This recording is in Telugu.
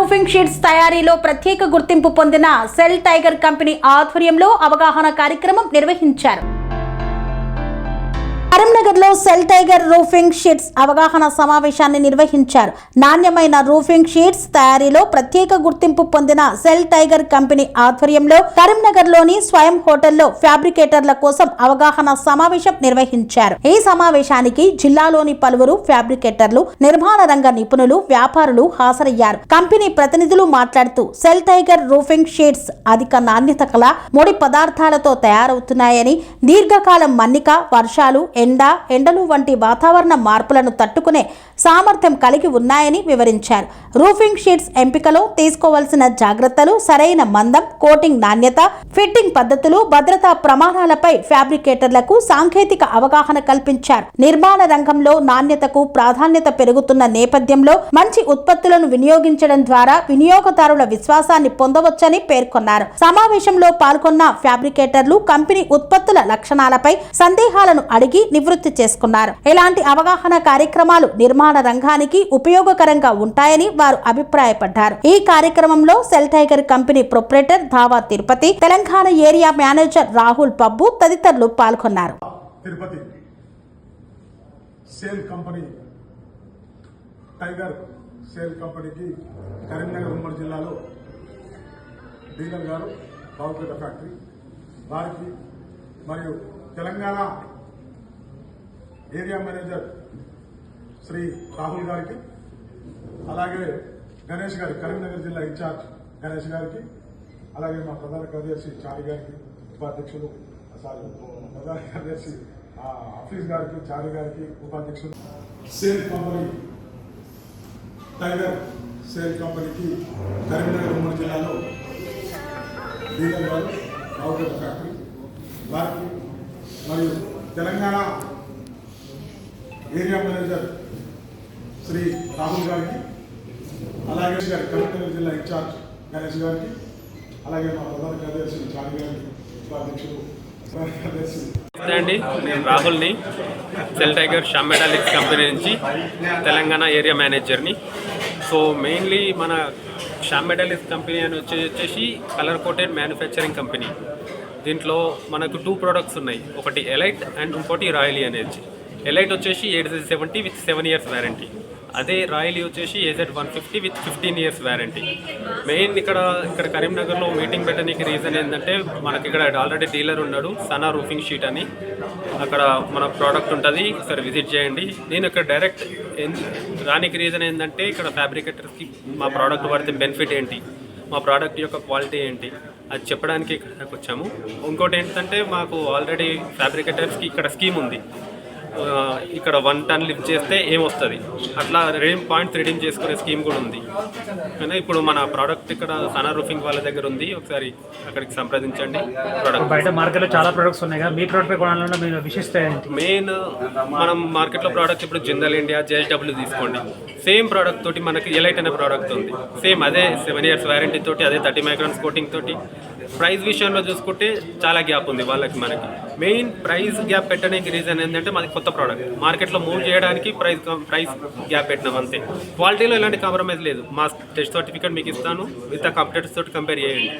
రూఫింగ్ షీట్స్ తయారీలో ప్రత్యేక గుర్తింపు పొందిన సెల్ టైగర్ కంపెనీ ఆధ్వర్యంలో అవగాహన కార్యక్రమం నిర్వహించారు. కరీంనగర్లో సెల్ టైగర్ రూఫింగ్ షీట్స్ అవగాహన సమావేశాన్ని నిర్వహించారు. నాణ్యమైన రూఫింగ్ షీట్స్ తయారీలో ప్రత్యేక గుర్తింపు పొందిన సెల్ టైగర్ కంపెనీ ఆధ్వర్యంలో కరీంనగర్లోని స్వయం హోటల్లో ఫ్యాబ్రికేటర్ల కోసం అవగాహన సమావేశం నిర్వహించారు. ఈ సమావేశానికి జిల్లాలోని పలువురు ఫ్యాబ్రికేటర్లు, నిర్మాణ రంగ నిపుణులు, వ్యాపారులు హాజరయ్యారు. కంపెనీ ప్రతినిధులు మాట్లాడుతూ సెల్ టైగర్ రూఫింగ్ షీట్స్ అధిక నాణ్యత కల ముడి పదార్థాలతో తయారవుతున్నాయని, దీర్ఘకాలం మన్నిక, వర్షాలు, ఎండలు వంటి వాతావరణ మార్పులను తట్టుకునే సామర్థ్యం కలిగి ఉన్నాయని వివరించారు. రూఫింగ్ షీట్స్ ఎంపికలో తీసుకోవాల్సిన జాగ్రత్తలు, సరైన మందం, కోటింగ్ నాణ్యత, ఫిట్టింగ్ పద్ధతులు, భద్రతా ప్రమాణాలపై ఫ్యాబ్రికేటర్లకు సాంకేతిక అవగాహన కల్పించారు. నిర్మాణ రంగంలో నాణ్యతకు ప్రాధాన్యత పెరుగుతున్న నేపథ్యంలో మంచి ఉత్పత్తులను వినియోగించడం ద్వారా వినియోగదారుల విశ్వాసాన్ని పొందవచ్చని పేర్కొన్నారు. సమావేశంలో పాల్గొన్న ఫ్యాబ్రికేటర్లు కంపెనీ ఉత్పత్తుల లక్షణాలపై సందేహాలను అడిగి నివృత్తి చేసుకున్నారు. ఇలాంటి అవగాహన కార్యక్రమాలు నిర్మాణ రంగానికి ఉపయోగకరంగా ఉంటాయని వారు అభిప్రాయపడ్డారు. ఈ కార్యక్రమంలో SEL Tiger company proprietor Dhava Tirupati, Telangana area manager Rahul Pabbu తదితరులు పాల్గొన్నారు. Tirupati SEL company Tiger SEL కంపెనీకి కరీంనగర్ ఉమ్మడి జిల్లాలో డీలర్ గారు బావుపేట ఫ్యాక్టరీ వారికి మరియు తెలంగాణ ఏరియా మేనేజర్ శ్రీ రాహుల్ గారికి, అలాగే గణేష్ గారి కరీంనగర్ జిల్లా ఇన్ఛార్జ్ గణేష్ గారికి, అలాగే మా ప్రధాన కార్యదర్శి చారి గారికి, ఉపాధ్యక్షులు ప్రధాన కార్యదర్శి ఆఫీస్ గారికి, చారి గారికి, ఉపాధ్యక్షులు, సేల్ కంపెనీ టైగర్ సేల్ కంపెనీకి కరీంనగర్ ఉమ్మడి జిల్లాలో డీలర్ గారు బావుపేట ఫ్యాక్టరీ వారికి మరియు తెలంగాణ ఏరియా మేనేజర్ శ్రీ రాహుల్ గారికి, అలాగే గారి కరీంనగర్ జిల్లా ఇన్ఛార్జ్ గణేష్ గారికి, అలాగే మా ప్రధాన కార్యదర్శి చారి గారికి, ఉపాధ్యక్షులు కార్యదర్శి అండి. నేను రాహుల్ని, SEL Tiger Shyam Metalics company నుంచి తెలంగాణ ఏరియా మేనేజర్ని. సో మెయిన్లీ మన శ్యామ్ మెటాలిక్స్ కంపెనీ అని వచ్చేసి కలర్ కోటెడ్ మ్యానుఫ్యాక్చరింగ్ కంపెనీ. దీంట్లో మనకు 2 ప్రోడక్ట్స్ ఉన్నాయి. ఒకటి ఎలైట్ అండ్ ఇంకోటి రాయలీ అనేది. ఎలైట్ వచ్చేసి 870 విత్ 7 years వ్యారంటీ. అదే రాయలీ వచ్చేసి AZ150 with 15 years warranty. Main ఇక్కడ కరీంనగర్లో మీటింగ్ పెట్టడానికి రీజన్ ఏంటంటే మనకి ఇక్కడ ఆల్రెడీ డీలర్ ఉన్నాడు, సనా రూఫింగ్ షీట్ అని. అక్కడ మన ప్రోడక్ట్ ఉంటుంది, ఒకసారి విజిట్ చేయండి. నేను ఇక్కడ డైరెక్ట్ రానికి రీజన్ ఏంటంటే ఇక్కడ ఫ్యాబ్రికేటర్స్కి మా ప్రోడక్ట్ పడితే బెనిఫిట్ ఏంటి, మా ప్రోడక్ట్ యొక్క క్వాలిటీ ఏంటి అది చెప్పడానికి ఇక్కడికి వచ్చాము. ఇంకోటి ఏంటంటే మాకు ఆల్రెడీ ఫ్యాబ్రికేటర్స్కి ఇక్కడ స్కీమ్ ఉంది. ఇక్కడ 1 ton లిఫ్ట్ చేస్తే ఏమొస్తుంది అట్లా పాయింట్స్ రిడీమ్ చేసుకునే స్కీమ్ కూడా ఉంది. కానీ ఇప్పుడు మన ప్రోడక్ట్ ఇక్కడ సనా రూఫింగ్ వాళ్ళ దగ్గర ఉంది, ఒకసారి అక్కడికి సంప్రదించండి. ప్రోడక్ట్ బయట మార్కెట్లో చాలా ప్రొడక్ట్స్ ఉన్నాయి కదా, మీ ప్రోడక్ట్ కొనాలన్నా మీరు విశిష్టత ఏంటి? మెయిన్ మనం మార్కెట్లో ప్రోడక్ట్స్ ఇప్పుడు జిందాల్ ఇండియా, JSW తీసుకోండి. సేమ్ ప్రోడక్ట్ తోటి మనకి ఎలైట్ అనే ప్రోడక్ట్ ఉంది. సేమ్ అదే 7 years వ్యారంటీ తోటి, అదే 30 microns కోటింగ్ తోటి. ప్రైస్ విషయంలో చూసుకుంటే చాలా గ్యాప్ ఉంది వాళ్ళకి మనకి. మెయిన్ ప్రైస్ గ్యాప్ పెట్టడానికి రీజన్ ఏంటంటే మనకి కొత్త ప్రోడక్ట్ మార్కెట్లో మూవ్ చేయడానికి ప్రైస్ గ్యాప్ పెట్టినాం అంతే. క్వాలిటీలో ఎలాంటి కాంప్రమైజ్ లేదు. మా టెస్ట్ సర్టిఫికేట్ మీకు ఇస్తాను, విత్ ఆ కంప్యూటర్స్ తోటి కంపేర్ చేయండి.